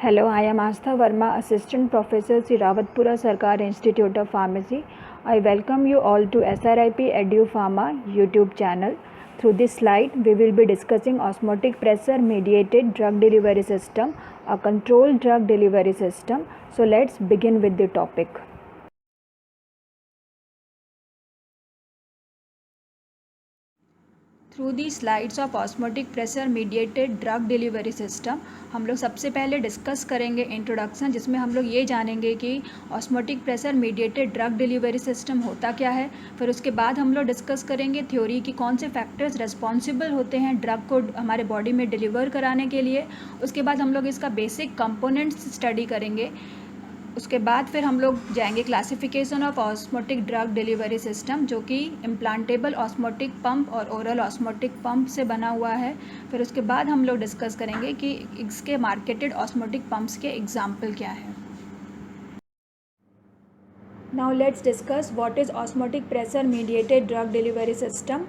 Hello, I am Astha Verma, Assistant Professor, Sri Rawatpura Sarkar Institute of Pharmacy. I welcome you all to SRIP Edu Pharma YouTube channel. Through this slide, we will be discussing osmotic pressure mediated drug delivery system, a controlled drug delivery system. So let's begin with the topic. Through the slides of osmotic pressure mediated drug delivery system हम लोग सबसे पहले discuss करेंगे introduction, जिसमें हम लोग ये जानेंगे कि osmotic pressure mediated drug delivery system होता क्या है। फिर उसके बाद हम लोग डिस्कस करेंगे थ्योरी की कौन से फैक्टर्स रिस्पॉन्सिबल होते हैं ड्रग को हमारे बॉडी में डिलीवर कराने के लिए। उसके बाद हम लोग इसका बेसिक कंपोनेंट्स स्टडी करेंगे। उसके बाद फिर हम लोग जाएंगे classification of osmotic drug delivery system, जो कि इम्प्लांटेबल ऑस्मोटिक पंप और ओरल ऑस्मोटिक पंप से बना हुआ है। फिर उसके बाद हम लोग डिस्कस करेंगे कि इसके मार्केटेड ऑस्मोटिक पंप्स के एग्जाम्पल क्या है। Now let's discuss what is osmotic pressure mediated drug delivery system.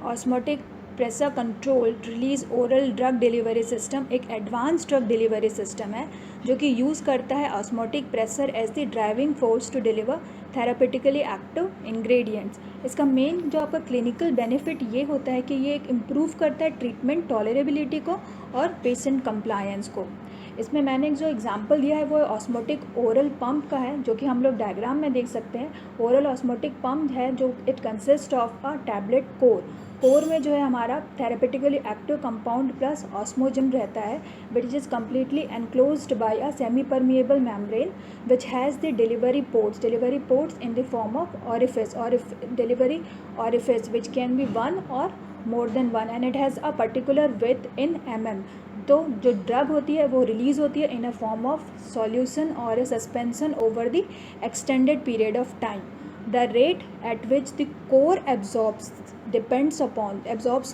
Osmotic pressure controlled release oral drug delivery system एक एडवांस ड्रग डिलीवरी सिस्टम है जो कि यूज़ करता है osmotic pressure as the driving force to deliver therapeutically active ingredients. इसका main जो आपका clinical benefit ये होता है कि ये एक इम्प्रूव करता है ट्रीटमेंट टॉलरेबिलिटी को और पेशेंट कंप्लायंस को। इसमें मैंने जो एग्जांपल दिया है वो ऑस्मोटिक ओरल पंप का है, जो कि हम लोग डायग्राम में देख सकते हैं। ओरल ऑस्मोटिक पंप है जो it consist of a tablet core में जो है हमारा therapeutically active compound plus osmogen रहता है, which is completely enclosed by a semi permeable membrane which has the delivery ports in the form of orifice delivery orifice which can be one और more than one and it has a particular within इन mm। तो जो drug होती है वो release होती है in a form of solution और a suspension over the extended period of time. The rate at which the core absorbs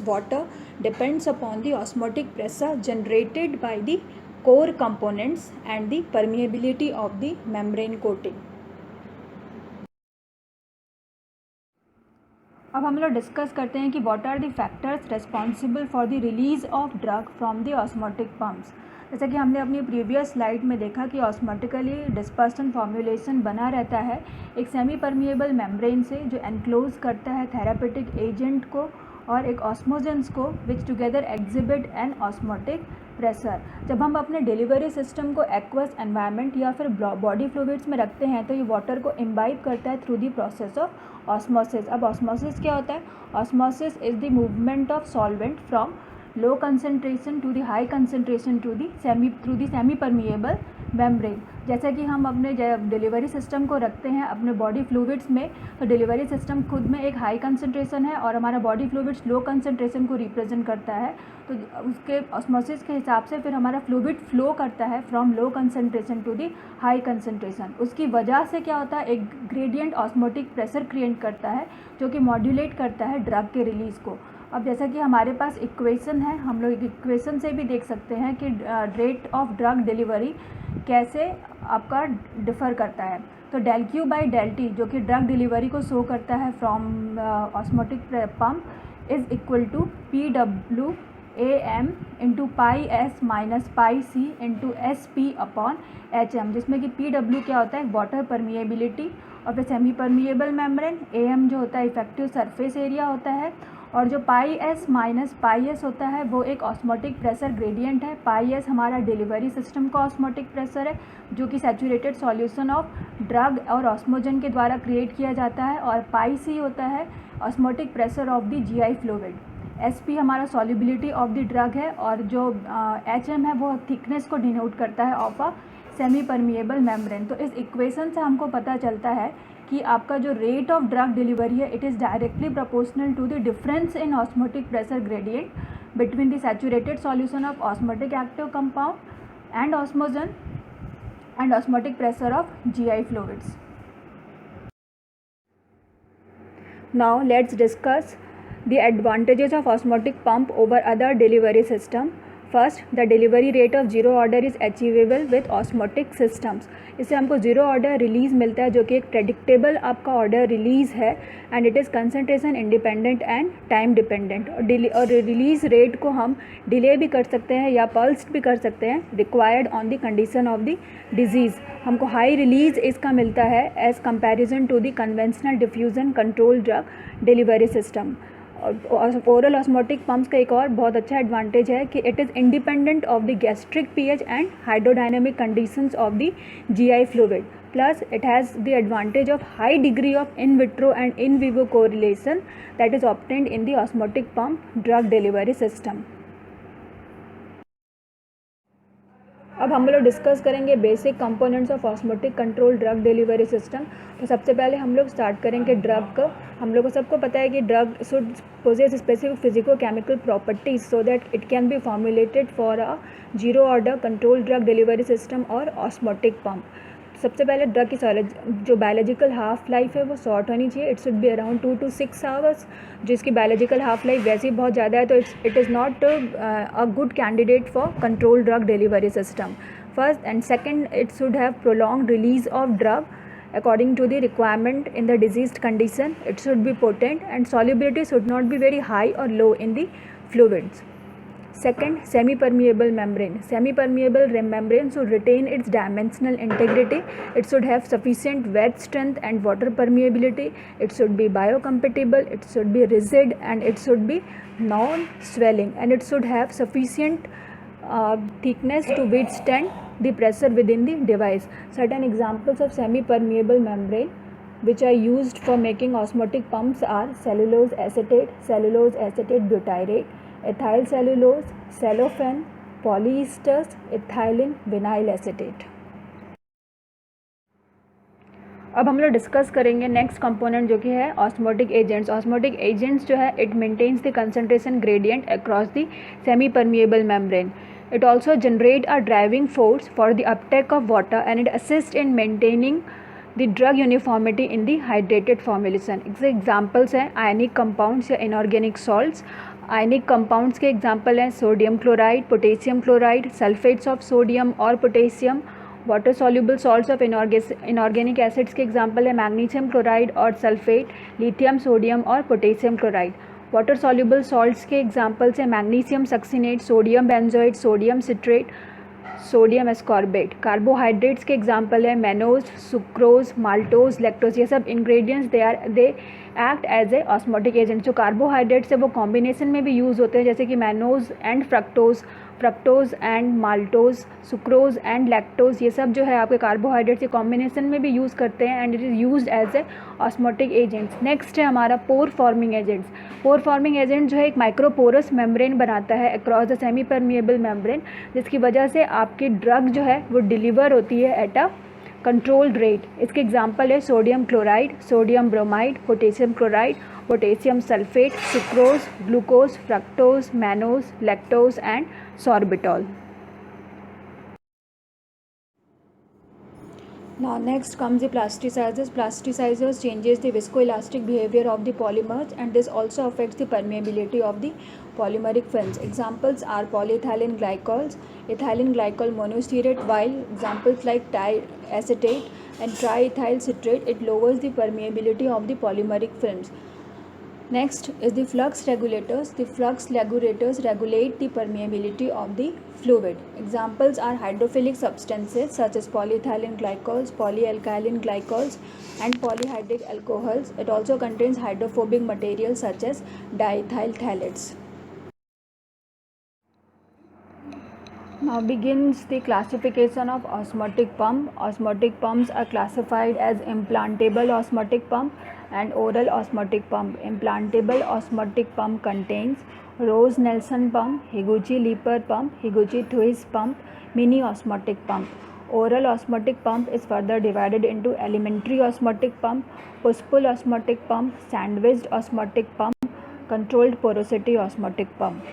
water depends upon the osmotic pressure generated by the core components and the permeability of the membrane coating। अब हम लोग discuss करते हैं कि what are the factors responsible for the release of drug from the osmotic pumps. जैसा कि हमने अपनी प्रीवियस स्लाइड में देखा कि ऑस्मोटिकली डिस्पर्सन फॉर्मुलेशन बना रहता है एक सेमी परमिएबल मेम्ब्रेन से, जो एनक्लोज करता है थेरापेटिक एजेंट को और एक ऑस्मोजेंस को, which together exhibit an osmotic pressure. जब हम अपने डिलीवरी सिस्टम को एक्वस एनवायरनमेंट या फिर बॉडी फ्लूइड्स में रखते हैं तो ये वाटर को इम्बाइब करता है through the process of osmosis. अब ऑस्मोसिस क्या होता है? Osmosis is the movement of solvent from low concentration to the high concentration through the semi permeable membrane. जैसा कि हम अपने डिलीवरी सिस्टम को रखते हैं अपने बॉडी फ्लूइड्स में, तो डिलीवरी सिस्टम खुद में एक हाई कंसनट्रेशन है और हमारा बॉडी फ्लूइड्स लो कंसनट्रेशन को रिप्रेजेंट करता है। तो उसके ऑस्मोसिस के हिसाब से फिर हमारा फ्लूइड फ्लो करता है from low concentration to the high concentration. उसकी वजह से क्या होता है, एक ग्रेडियंट ऑस्मोटिक प्रेशर क्रिएट करता है जो कि मॉड्यूलेट करता है ड्रग के रिलीज़ को। अब जैसा कि हमारे पास इक्वेशन है, हम लोग इक्वेशन से भी देख सकते हैं कि रेट ऑफ ड्रग डिलीवरी कैसे आपका डिफ़र करता है। तो del Q by del T जो कि ड्रग डिलीवरी को शो करता है from osmotic pump is equal to PWAM into pi S minus pi C into SP upon HM, जिसमें कि PW क्या होता है, वाटर परमिएबिलिटी और फिर सेमी परमिएबल मेम्ब्रेन। AM जो होता है इफेक्टिव सरफेस एरिया होता है, और जो पाई S माइनस पाई S होता है वो एक ऑस्मोटिक प्रेशर ग्रेडियंट है। पाई S हमारा डिलीवरी सिस्टम का ऑस्मोटिक प्रेशर है जो कि सैचुरेटेड सॉल्यूशन ऑफ ड्रग और ऑस्मोजन के द्वारा क्रिएट किया जाता है, और पाई C होता है osmotic pressure of the GI fluid. SP हमारा सॉल्युबिलिटी ऑफ द ड्रग है, और जो HM है वो थिकनेस को डिनोट करता है of a semi permeable membrane. तो इस इक्वेशन से हमको पता चलता है कि आपका जो रेट ऑफ ड्रग डिलीवरी है it is directly proportional to the difference in osmotic pressure gradient between the saturated solution of osmotic active compound and osmogen and osmotic pressure of GI fluids. Now let's discuss the advantages of osmotic pump over other delivery system. First, the delivery rate of zero order is achievable with osmotic systems. इससे हमको zero order release मिलता है जो कि एक predictable आपका order release है and it is concentration independent and time dependent. और रिलीज़ रेट को हम डिले भी कर सकते हैं या पल्स्ड भी कर सकते हैं required on the condition of the disease. हमको हाई रिलीज़ इसका मिलता है as comparison to the conventional diffusion control drug delivery system. Oral osmotic pumps का एक और बहुत अच्छा एडवांटेज है कि it is independent of the gastric pH and hydrodynamic conditions of the GI fluid, plus it has the advantage of high degree of in vitro and in vivo correlation that is obtained in the osmotic pump drug delivery system. अब हम लोग discuss करेंगे basic components of osmotic control drug delivery system. तो सबसे पहले हम लोग start करेंगे ड्रग का। हम लोग को सबको पता है कि drug should possess specific physicochemical properties so that it can be formulated for a zero order control drug delivery system और ऑस्मोटिक पम्प। सबसे पहले ड्रग की जो बायोलॉजिकल हाफ लाइफ है वो शॉर्ट होनी चाहिए। It should be around 2 to 6 hours. जिसकी बायोलॉजिकल हाफ लाइफ वैसे ही बहुत ज़्यादा है तो it is not a good candidate for control drug delivery system. First and second, it should have prolong release of drug according to the requirement in the diseased condition. It should be potent and solubility should not be very high or low in the fluids. Second, semi-permeable membrane. Semi-permeable membrane should retain its dimensional integrity. It should have sufficient wedge strength and water permeability. It should be biocompatible. It should be rigid and it should be non-swelling, and it should have sufficient thickness to withstand the pressure within the device. Certain examples of semi-permeable membrane which are used for making osmotic pumps are cellulose acetate butyrate, ethyl cellulose, cellophane, polyesters, ethylene vinyl acetate. अब हम लोग discuss करेंगे next component जो कि है osmotic agents. Osmotic agents जो है it maintains the concentration gradient across the semi permeable membrane. It also generate a driving force for the uptake of water and it assists in maintaining the drug uniformity in the hydrated formulation. Examples हैं ionic compounds या inorganic salts। ionic compounds के example हैं sodium chloride, potassium chloride, sulphates of sodium और potassium. Water soluble salts of inorganic acids के example है magnesium chloride और sulphate, lithium sodium और potassium chloride. Water soluble salts के examples हैं magnesium succinate, sodium benzoate, sodium citrate, sodium ascorbate. Carbohydrates के example है mannose, sucrose, maltose, lactose. ये सब ingredients they act as a osmotic agent. जो carbohydrates है वो कॉम्बिनेशन में भी यूज़ होते हैं जैसे कि mannose and fructose and maltose, sucrose and lactose. ये सब जो है आपके कार्बोहाइड्रेट्स के कॉम्बिनेशन में भी यूज़ करते हैं and it is used as a osmotic agents. Next है हमारा pore forming agents. Pore forming agent जो है एक माइक्रोपोरस मेम्ब्रेन बनाता है across the semi permeable membrane, जिसकी वजह से आपकी ड्रग जो है वो डिलीवर होती है एट अ कंट्रोल्ड रेट। इसके एग्जाम्पल है sodium chloride, sodium bromide, potassium chloride, potassium sulphate, sucrose, glucose, fructose, mannose, lactose and sorbitol. Now next comes the plasticizers. Plasticizers changes the viscoelastic behavior of the polymers and this also affects the permeability of the polymeric films. Examples are polyethylene glycols, ethylene glycol monostearate, while examples like diacetate and triethyl citrate, it lowers the permeability of the polymeric films. Next is the flux regulators. The flux regulators regulate the permeability of the fluid. Examples are hydrophilic substances such as polyethylene glycols, polyalkylene glycols and polyhydric alcohols. It also contains hydrophobic materials such as diethyl phthalates. Now begins the classification of osmotic pump. Osmotic pumps are classified as implantable osmotic pump and oral osmotic pump. Implantable osmotic pump contains Rose-Nelson pump, Higuchi-Leeper pump, Higuchi-Thuis pump, mini osmotic pump. Oral osmotic pump is further divided into elementary osmotic pump, push-pull osmotic pump, sandwiched osmotic pump, controlled porosity osmotic pump.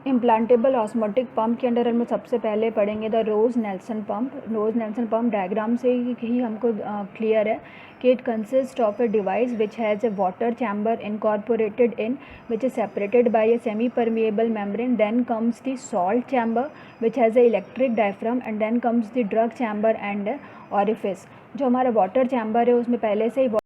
Implantable osmotic pump के under हम सबसे पहले पढ़ेंगे the Rose Nelson pump. Rose Nelson pump diagram से ही हमको clear है कि it consist of a device which has a water chamber incorporated in which is separated by a semi permeable membrane, then comes the salt chamber which has a electric diaphragm and then comes the drug chamber and orifice. जो हमारा water chamber है उसमें पहले से ही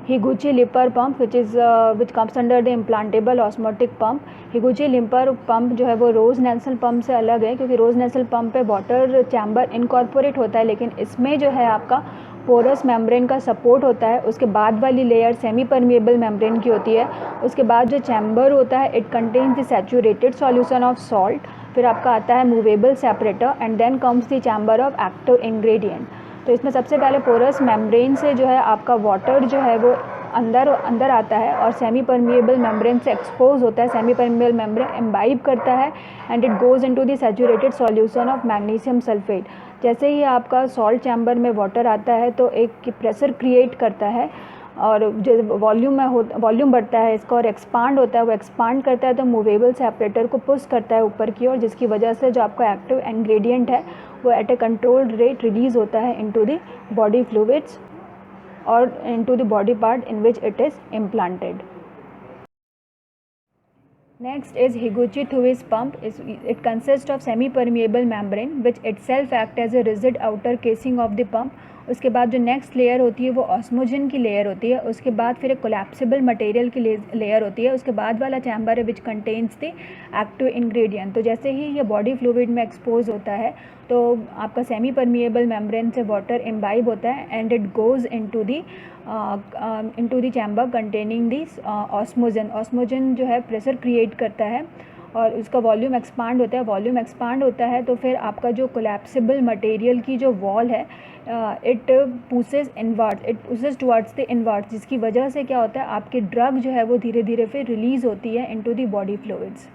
Higuchi-Lippert pump which comes under the implantable osmotic pump। Higuchi-Lippert pump जो है वो रोज Nelson pump से अलग है, क्योंकि रोज नेल्सन पंप पे वाटर चैम्बर इनकॉर्पोरेट होता है, लेकिन इसमें जो है आपका पोरस मेम्ब्रेन का सपोर्ट होता है। उसके बाद वाली लेयर सेमी परमिएबल मेम्ब्रेन की होती है। उसके बाद जो चैम्बर होता है it contains the saturated solution of salt. फिर आपका आता है movable separator and then comes the chamber of active ingredient. तो इसमें सबसे पहले पोरस मेम्ब्रेन से जो है आपका वाटर जो है वो अंदर आता है और सेमी परमिएबल मेम्ब्रेन से एक्सपोज होता है। सेमी परमिएबल मेम्ब्रेन इम्बाइब करता है and it goes into the saturated solution of magnesium sulphate. जैसे ही आपका सॉल्ट चैम्बर में वाटर आता है तो एक प्रेशर क्रिएट करता है और जो वॉल्यूम बढ़ता है इसका और एक्सपांड होता है, वो एक्सपांड करता है तो मूवेबल सेपरेटर को पुश करता है ऊपर की ओर, जिसकी वजह से जो आपका एक्टिव इंग्रेडिएंट है वो एट ए कंट्रोल्ड रेट रिलीज होता है इनटू द बॉडी फ्लूइड्स और into the body part in which it is implanted. Next is Higuchi-Lewis pump. It consists of semi-permeable membrane which itself act as a rigid outer casing of the pump। उसके बाद जो next layer होती है वो ऑस्मोजन की layer होती है। उसके बाद फिर एक कोलैप्सिबल मटेरियल की लेयर होती है। उसके बाद वाला चैम्बर है which contains the active ingredient. तो जैसे ही ये बॉडी फ्लूइड में एक्सपोज होता है तो आपका सेमी परमिएबल मेम्ब्रेन से वाटर इम्बाइब होता है and it goes into the chamber containing this osmogen. Osmogen जो है प्रेशर क्रिएट करता है और उसका वॉल्यूम एक्सपांड होता है। वॉल्यूम एक्सपांड होता है तो फिर आपका जो कोलैप्सिबल मटेरियल की जो वॉल है it pushes towards the inwards, जिसकी वजह से क्या होता है आपकी ड्रग जो है वो धीरे धीरे फिर रिलीज़ होती है into the body fluids.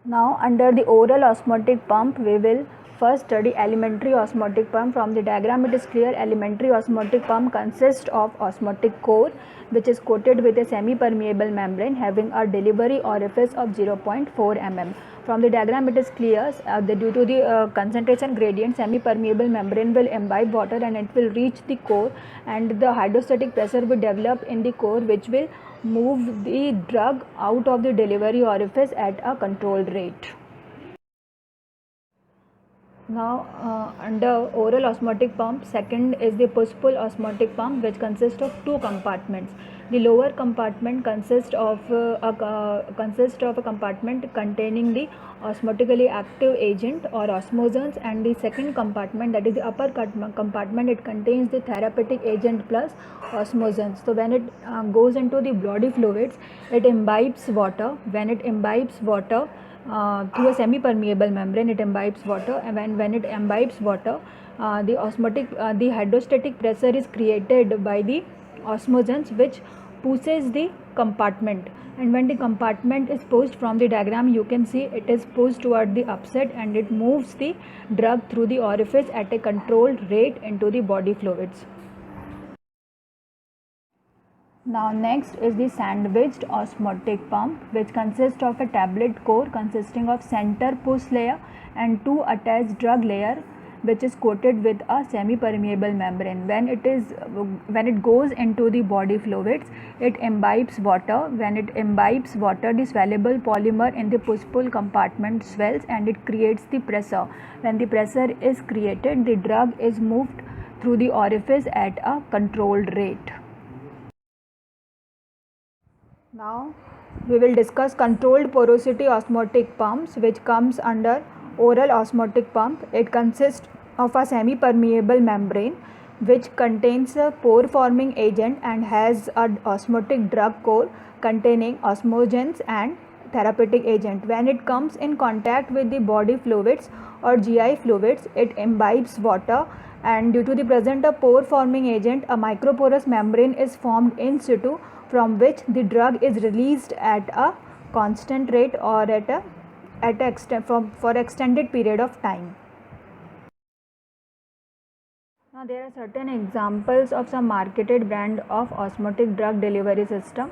Now under the oral osmotic pump we will first study elementary osmotic pump. From the diagram it is clear elementary osmotic pump consists of osmotic core which is coated with a semi-permeable membrane having a delivery orifice of 0.4 mm. From the diagram it is clear that due to the concentration gradient semi-permeable membrane will imbibe water and it will reach the core and the hydrostatic pressure will develop in the core which will move the drug out of the delivery orifice at a controlled rate. Now under oral osmotic pump, second is the push-pull osmotic pump which consists of two compartments. The lower compartment consists of a compartment containing the osmotically active agent or osmosons, and the second compartment, that is the upper compartment, it contains the therapeutic agent plus osmosons. So when it goes into the body fluids, it imbibes water. When it imbibes water through a semi-permeable membrane, it imbibes water, and when it imbibes water, the hydrostatic pressure is created by the osmosons which pushes the compartment, and when the compartment is pushed, from the diagram you can see it is pushed toward the upside and it moves the drug through the orifice at a controlled rate into the body fluids. Now next is the sandwiched osmotic pump which consists of a tablet core consisting of center push layer and two attached drug layer which is coated with a semi-permeable membrane. When it goes into the body fluids, it imbibes water. When it imbibes water, the swellable polymer in the push-pull compartment swells and it creates the pressure. When the pressure is created, the drug is moved through the orifice at a controlled rate. Now we will discuss controlled porosity osmotic pumps which comes under oral osmotic pump. It consists of a semi-permeable membrane which contains a pore forming agent and has an osmotic drug core containing osmogens and therapeutic agent. When it comes in contact with the body fluids or GI fluids, it imbibes water, and due to the presence of pore forming agent, a microporous membrane is formed in situ, from which the drug is released at a constant rate or for extended period of time. Now there are certain examples of some marketed brand of osmotic drug delivery system.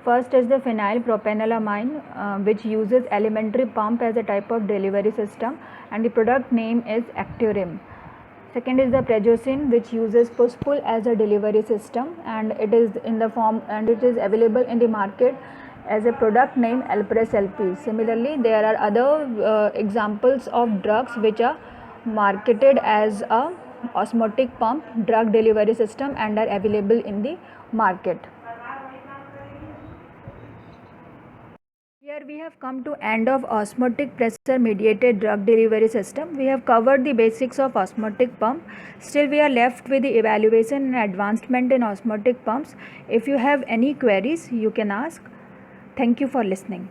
First is the phenylpropenylamine, which uses alimentary pump as a type of delivery system, and the product name is Acturim. Second is the Prejocin, which uses push-pull as a delivery system, and it is available in the market as a product name Alpress LP. Similarly, there are other examples of drugs which are marketed as a osmotic pump drug delivery system and are available in the market. Here we have come to end of osmotic pressure mediated drug delivery system. We have covered the basics of osmotic pump. Still we are left with the evaluation and advancement in osmotic pumps. If you have any queries, you can ask. Thank you for listening.